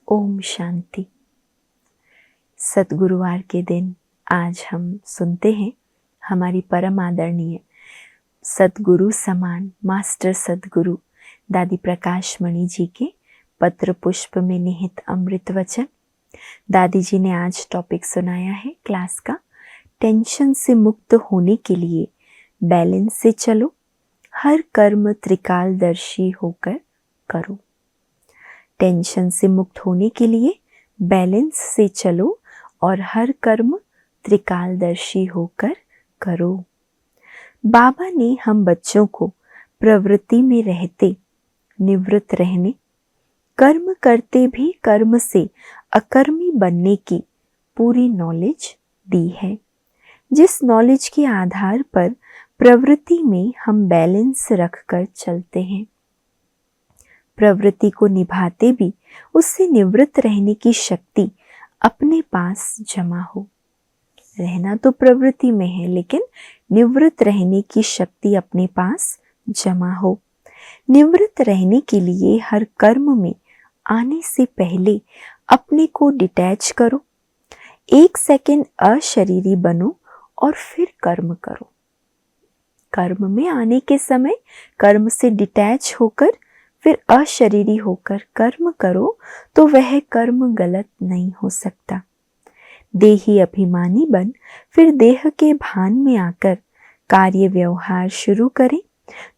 ओम शांति। सद्गुरुवार के दिन आज हम सुनते हैं हमारी परम आदरणीय सद्गुरु समान मास्टर सद्गुरु दादी प्रकाश मणि जी के पत्र पुष्प में निहित अमृत वचन। दादी जी ने आज टॉपिक सुनाया है क्लास का, टेंशन से मुक्त होने के लिए बैलेंस से चलो, हर कर्म त्रिकालदर्शी होकर करो। टेंशन से मुक्त होने के लिए बैलेंस से चलो और हर कर्म त्रिकालदर्शी होकर करो। बाबा ने हम बच्चों को प्रवृत्ति में रहते निवृत्त रहने, कर्म करते भी कर्म से अकर्मी बनने की पूरी नॉलेज दी है, जिस नॉलेज के आधार पर प्रवृत्ति में हम बैलेंस रखकर चलते हैं। प्रवृत्ति को निभाते भी उससे निवृत्त रहने की शक्ति अपने पास जमा हो। रहना तो प्रवृत्ति में है, लेकिन निवृत्त रहने की शक्ति अपने पास जमा हो। निवृत्त रहने के लिए हर कर्म में आने से पहले अपने को डिटैच करो। 1 सेकेंड अशरीरी बनो और फिर कर्म करो। कर्म में आने के समय कर्म से डिटैच होकर फिर अशरीरी होकर कर्म करो तो वह कर्म गलत नहीं हो सकता। देही अभिमानी बन फिर देह के भान में आकर कार्य व्यवहार शुरू करें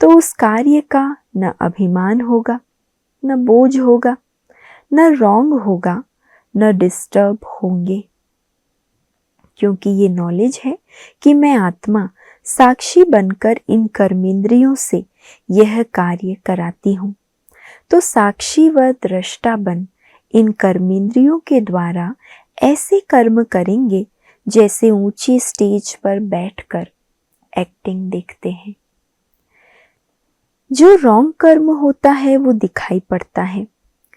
तो उस कार्य का न अभिमान होगा, न बोझ होगा, न रॉन्ग होगा, न डिस्टर्ब होंगे, क्योंकि ये नॉलेज है कि मैं आत्मा साक्षी बनकर इन कर्मेंद्रियों से यह कार्य कराती हूँ। तो साक्षी व दृष्टा बन इन कर्मेंद्रियों के द्वारा ऐसे कर्म करेंगे जैसे ऊंची स्टेज पर बैठकर एक्टिंग देखते हैं। जो रॉन्ग कर्म होता है वो दिखाई पड़ता है।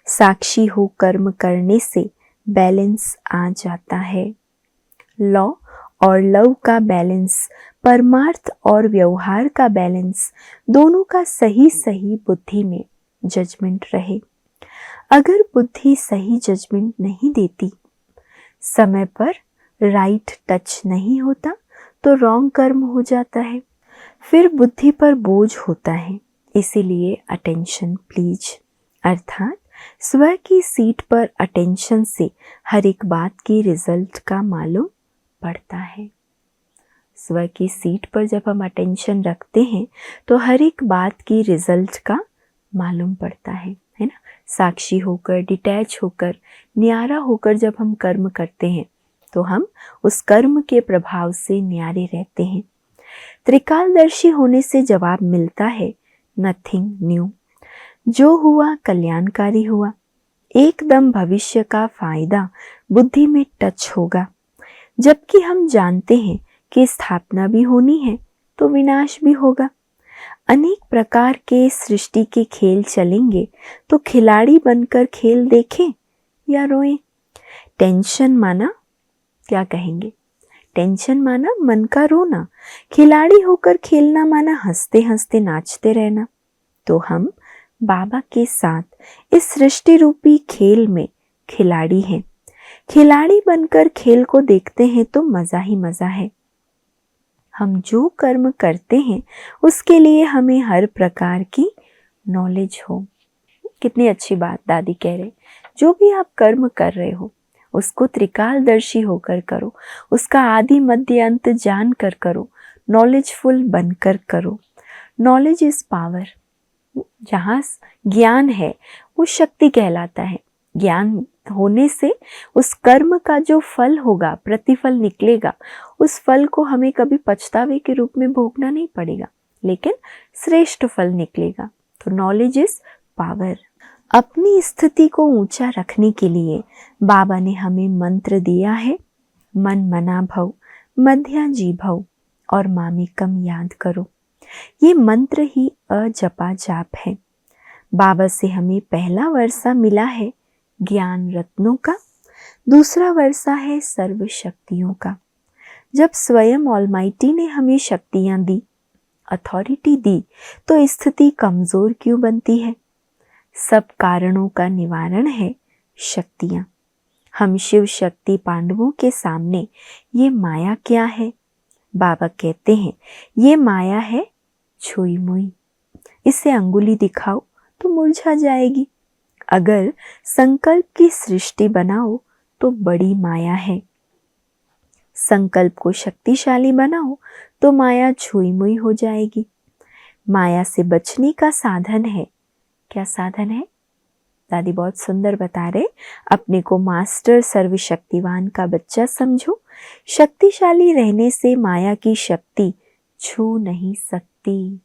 साक्षी हो कर्म करने से बैलेंस आ जाता है। लॉ और लव का बैलेंस, परमार्थ और व्यवहार का बैलेंस, दोनों का सही सही बुद्धि में जजमेंट रहे। अगर बुद्धि सही जजमेंट नहीं देती, समय पर राइट टच नहीं होता तो रॉन्ग कर्म हो जाता है, फिर बुद्धि पर बोझ होता है। इसीलिए अटेंशन प्लीज, अर्थात स्व की सीट पर अटेंशन से हर एक बात की रिजल्ट का मालूम पड़ता है। स्व की सीट पर जब हम अटेंशन रखते हैं तो हर एक बात की रिजल्ट का मालूम पड़ता है ना। साक्षी होकर, डिटैच होकर, न्यारा होकर जब हम कर्म करते हैं तो हम उस कर्म के प्रभाव से न्यारे रहते हैं। त्रिकालदर्शी होने से जवाब मिलता है नथिंग न्यू। जो हुआ कल्याणकारी हुआ, एकदम भविष्य का फायदा बुद्धि में टच होगा। जबकि हम जानते हैं कि स्थापना भी होनी है तो विनाश भी होगा। अनेक प्रकार के सृष्टि के खेल चलेंगे तो खिलाड़ी बनकर खेल देखें या रोएं। टेंशन माना क्या कहेंगे? टेंशन माना मन का रोना, खिलाड़ी होकर खेलना माना हंसते हंसते नाचते रहना। तो हम बाबा के साथ इस सृष्टि रूपी खेल में खिलाड़ी हैं। खिलाड़ी बनकर खेल को देखते हैं तो मजा ही मजा है। हम जो कर्म करते हैं उसके लिए हमें हर प्रकार की नॉलेज हो। कितनी अच्छी बात दादी कह रहे। जो भी आप कर्म कर रहे हो उसको त्रिकालदर्शी होकर करो, उसका आदि मध्य अंत जान कर करो, नॉलेजफुल बनकर करो। Knowledge is power. जहाँ ज्ञान है वो शक्ति कहलाता है। ज्ञान होने से उस कर्म का जो फल होगा, प्रतिफल निकलेगा, उस फल को हमें कभी पछतावे के रूप में भोगना नहीं पड़ेगा, लेकिन श्रेष्ठ फल निकलेगा। तो नॉलेज इज पावर। अपनी स्थिति को ऊंचा रखने के लिए बाबा ने हमें मंत्र दिया है, मन मना भव, मध्या जी भव और मामेकम याद करो। ये मंत्र ही अजपा जाप है। बाबा से हमें पहला वर्षा मिला है ज्ञान रत्नों का, दूसरा वर्षा है सर्व शक्तियों का। जब स्वयं ऑलमाइटी ने हमें शक्तियां दी, अथॉरिटी दी, तो स्थिति कमजोर क्यों बनती है? सब कारणों का निवारण है शक्तियाँ। हम शिव शक्ति पांडवों के सामने ये माया क्या है? बाबा कहते हैं ये माया है छुई मुई। इसे अंगुली दिखाओ तो मुरझा जाएगी। अगर संकल्प की सृष्टि बनाओ तो बड़ी माया है। संकल्प को शक्तिशाली बनाओ तो माया छुई मुई हो जाएगी। माया से बचने का साधन है। क्या साधन है? दादी बहुत सुंदर बता रहे, अपने को मास्टर सर्वशक्तिवान का बच्चा समझो। शक्तिशाली रहने से माया की शक्ति छू नहीं सकती।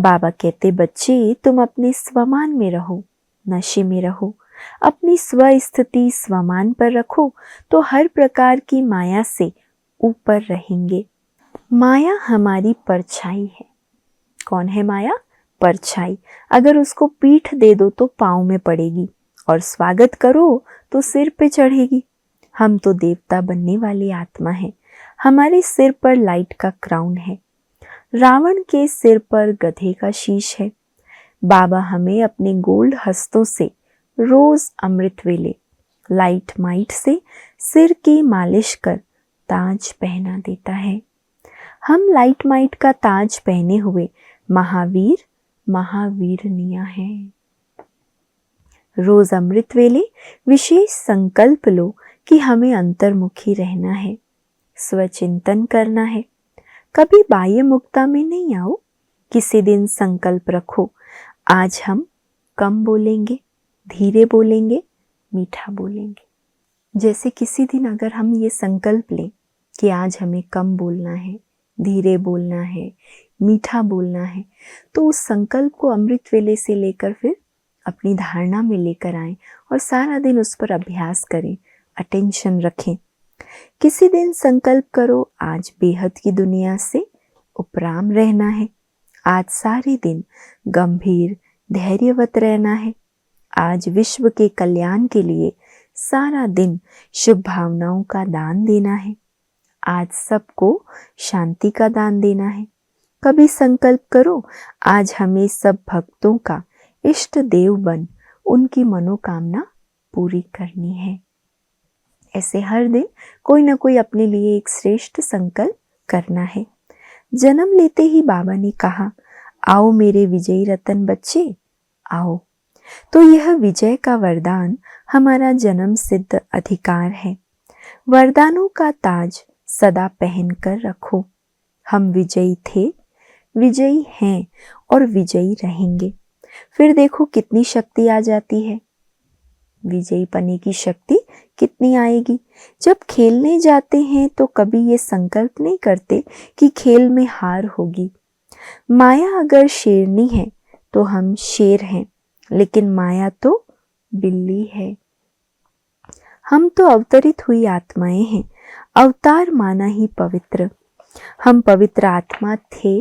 बाबा कहते बच्चे तुम अपने स्वमान में रहो, नशे में रहो, अपनी स्व स्थिति स्वमान पर रखो तो हर प्रकार की माया से ऊपर रहेंगे। माया हमारी परछाई है। कौन है माया? परछाई। अगर उसको पीठ दे दो तो पाँव में पड़ेगी और स्वागत करो तो सिर पे चढ़ेगी। हम तो देवता बनने वाली आत्मा है। हमारे सिर पर लाइट का क्राउन है। रावण के सिर पर गधे का शीश है। बाबा हमें अपने गोल्ड हस्तों से रोज अमृत वेले लाइट माइट से सिर की मालिश कर ताज पहना देता है। हम लाइट माइट का ताज पहने हुए महावीर महावीरनिया हैं। रोज अमृत वेले विशेष संकल्प लो कि हमें अंतर्मुखी रहना है, स्वचिंतन करना है। कभी बाह्य मुक्ता में नहीं आओ। किसी दिन संकल्प रखो, आज हम कम बोलेंगे, धीरे बोलेंगे, मीठा बोलेंगे। जैसे किसी दिन अगर हम ये संकल्प लें कि आज हमें कम बोलना है, धीरे बोलना है, मीठा बोलना है, तो उस संकल्प को अमृत वेले से लेकर फिर अपनी धारणा में लेकर आएं और सारा दिन उस पर अभ्यास करें, अटेंशन रखें। किसी दिन संकल्प करो आज बेहद की दुनिया से उपराम रहना है, आज सारे दिन गंभीर धैर्यवत रहना है, आज विश्व के कल्याण के लिए सारा दिन शुभ भावनाओं का दान देना है, आज सबको शांति का दान देना है। कभी संकल्प करो आज हमें सब भक्तों का इष्ट देव बन उनकी मनोकामना पूरी करनी है। ऐसे हर दिन कोई ना कोई अपने लिए एक श्रेष्ठ संकल्प करना है। जन्म लेते ही बाबा ने कहा आओ मेरे विजयी रतन बच्चे आओ। तो यह विजय का वरदान हमारा जन्म सिद्ध अधिकार है। वरदानों का ताज सदा पहन कर रखो। हम विजयी थे, विजयी हैं और विजयी रहेंगे। फिर देखो कितनी शक्ति आ जाती है। विजयी पने की शक्ति कितनी आएगी। जब खेलने जाते हैं तो कभी ये संकल्प नहीं करते कि खेल में हार होगी। माया अगर शेरनी है तो हम शेर हैं, लेकिन माया तो बिल्ली है। हम तो अवतरित हुई आत्माएं हैं, अवतार माना ही पवित्र। हम पवित्र आत्मा थे,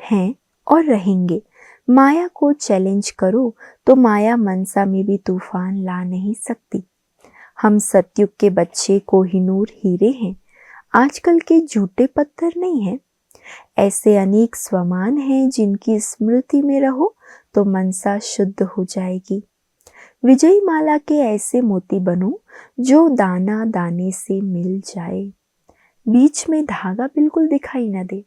हैं और रहेंगे। माया को चैलेंज करो तो माया मनसा में भी तूफान ला नहीं सकती। हम सतयुग के बच्चे कोहिनूर हीरे हैं, आजकल के झूठे पत्थर नहीं हैं। ऐसे अनेक स्वमान हैं जिनकी स्मृति में रहो तो मनसा शुद्ध हो जाएगी। विजयी माला के ऐसे मोती बनो जो दाना दाने से मिल जाए, बीच में धागा बिल्कुल दिखाई न दे।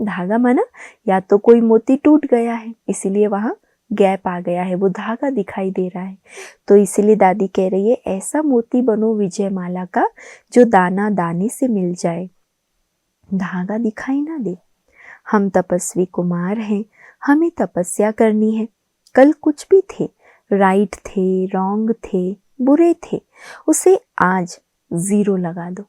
धागा माना या तो कोई मोती टूट गया है इसीलिए वहां गैप आ गया है, वो धागा दिखाई दे रहा है। तो इसीलिए दादी कह रही है ऐसा मोती बनो विजय माला का जो दाना दाने से मिल जाए, धागा दिखाई ना दे। हम तपस्वी कुमार हैं, हमें तपस्या करनी है। कल कुछ भी थे, राइट थे, रॉन्ग थे, बुरे थे, उसे आज 0 लगा दो।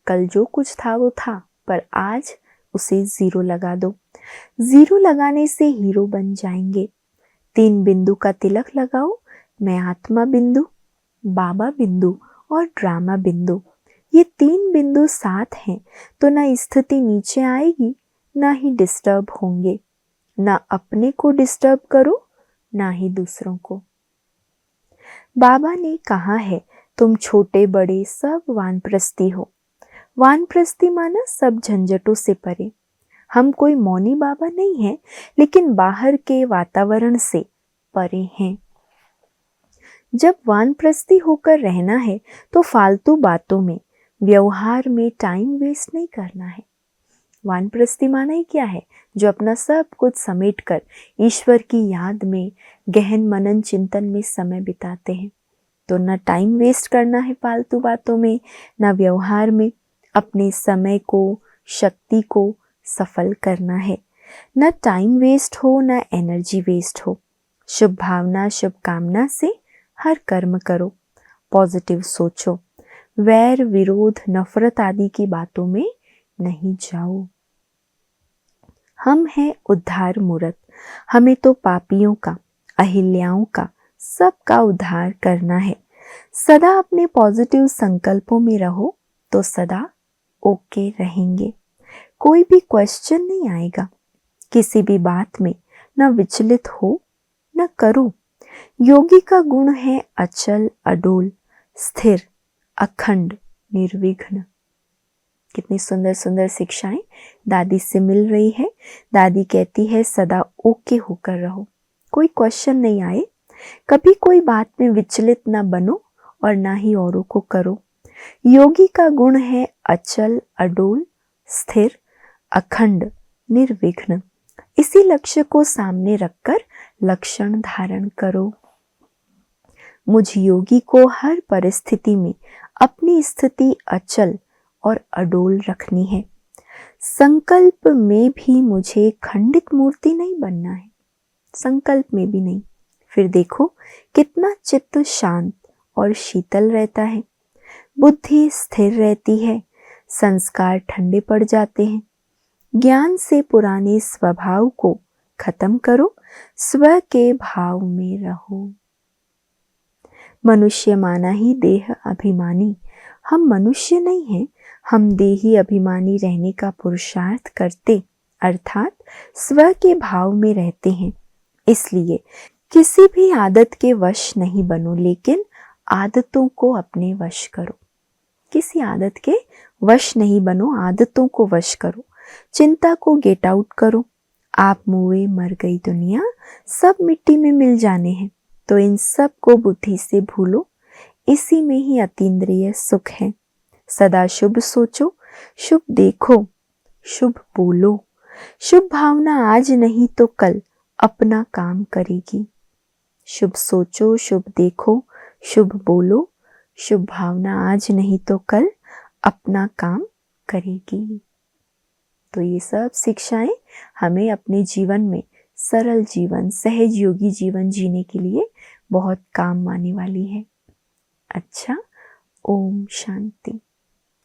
कल जो कुछ था वो था, पर आज उसे 0 लगा दो। 0 लगाने से हीरो बन जाएंगे। 3 बिंदु का तिलक लगाओ, मैं आत्मा बिंदु, बाबा बिंदु और ड्रामा बिंदु। ये 3 बिंदु साथ हैं तो ना स्थिति नीचे आएगी, ना ही डिस्टर्ब होंगे। ना अपने को डिस्टर्ब करो, ना ही दूसरों को। बाबा ने कहा है तुम छोटे बड़े सब वानप्रस्थी हो। वानप्रस्थी माना सब झंझटों से परे। हम कोई मौनी बाबा नहीं है, लेकिन बाहर के वातावरण से परे हैं। जब वानप्रस्थी होकर रहना है तो फालतू बातों में, व्यवहार में टाइम वेस्ट नहीं करना है। वानप्रस्थी माना ही क्या है? जो अपना सब कुछ समेटकर ईश्वर की याद में गहन मनन चिंतन में समय बिताते हैं। तो ना टाइम वेस्ट करना है फालतू बातों में, ना व्यवहार में। अपने समय को, शक्ति को सफल करना है। ना टाइम वेस्ट हो, ना एनर्जी वेस्ट हो। शुभ भावना, शुभ कामना से हर कर्म करो। पॉजिटिव सोचो। वैर, विरोध, नफरत आदि की बातों में नहीं जाओ। हम हैं उद्धार मूर्त। हमें तो पापियों का, अहिल्याओं का, सबका उद्धार करना है। सदा अपने पॉजिटिव संकल्पों में रहो तो सदा ओके रहेंगे। कोई भी क्वेश्चन नहीं आएगा। किसी भी बात में न विचलित हो न करो। योगी का गुण है अचल, अडोल, स्थिर, अखंड, निर्विघ्न। कितनी सुंदर सुंदर शिक्षाएं दादी से मिल रही है। दादी कहती है सदा ओके होकर रहो, कोई क्वेश्चन नहीं आए, कभी कोई बात में विचलित ना बनो और ना ही औरों को करो। योगी का गुण है अचल, अडोल, स्थिर, अखंड, निर्विघ्न। इसी लक्ष्य को सामने रखकर लक्षण धारण करो। मुझ योगी को हर परिस्थिति में अपनी स्थिति अचल और अडोल रखनी है। संकल्प में भी मुझे खंडित मूर्ति नहीं बनना है, संकल्प में भी नहीं। फिर देखो कितना चित्त शांत और शीतल रहता है, बुद्धि स्थिर रहती है, संस्कार ठंडे पड़ जाते हैं। ज्ञान से पुराने स्वभाव को खत्म करो, स्व के भाव में रहो। मनुष्य माना ही देह अभिमानी। हम मनुष्य नहीं हैं, हम देही अभिमानी रहने का पुरुषार्थ करते, अर्थात स्व के भाव में रहते हैं। इसलिए किसी भी आदत के वश नहीं बनो, लेकिन आदतों को अपने वश करो। किसी आदत के वश नहीं बनो, आदतों को वश करो। चिंता को गेट आउट करो। आप मुए मर गई दुनिया, सब मिट्टी में मिल जाने हैं, तो इन सब को बुद्धि से भूलो। इसी में ही अतीन्द्रिय सुख है। सदा शुभ सोचो, शुभ देखो, शुभ बोलो। शुभ भावना आज नहीं तो कल अपना काम करेगी। शुभ सोचो, शुभ देखो, शुभ बोलो। शुभ भावना आज नहीं तो कल अपना काम करेगी। तो ये सब शिक्षाएं हमें अपने जीवन में सरल जीवन, सहज योगी जीवन जीने के लिए बहुत काम आने वाली है। अच्छा, ओम शांति।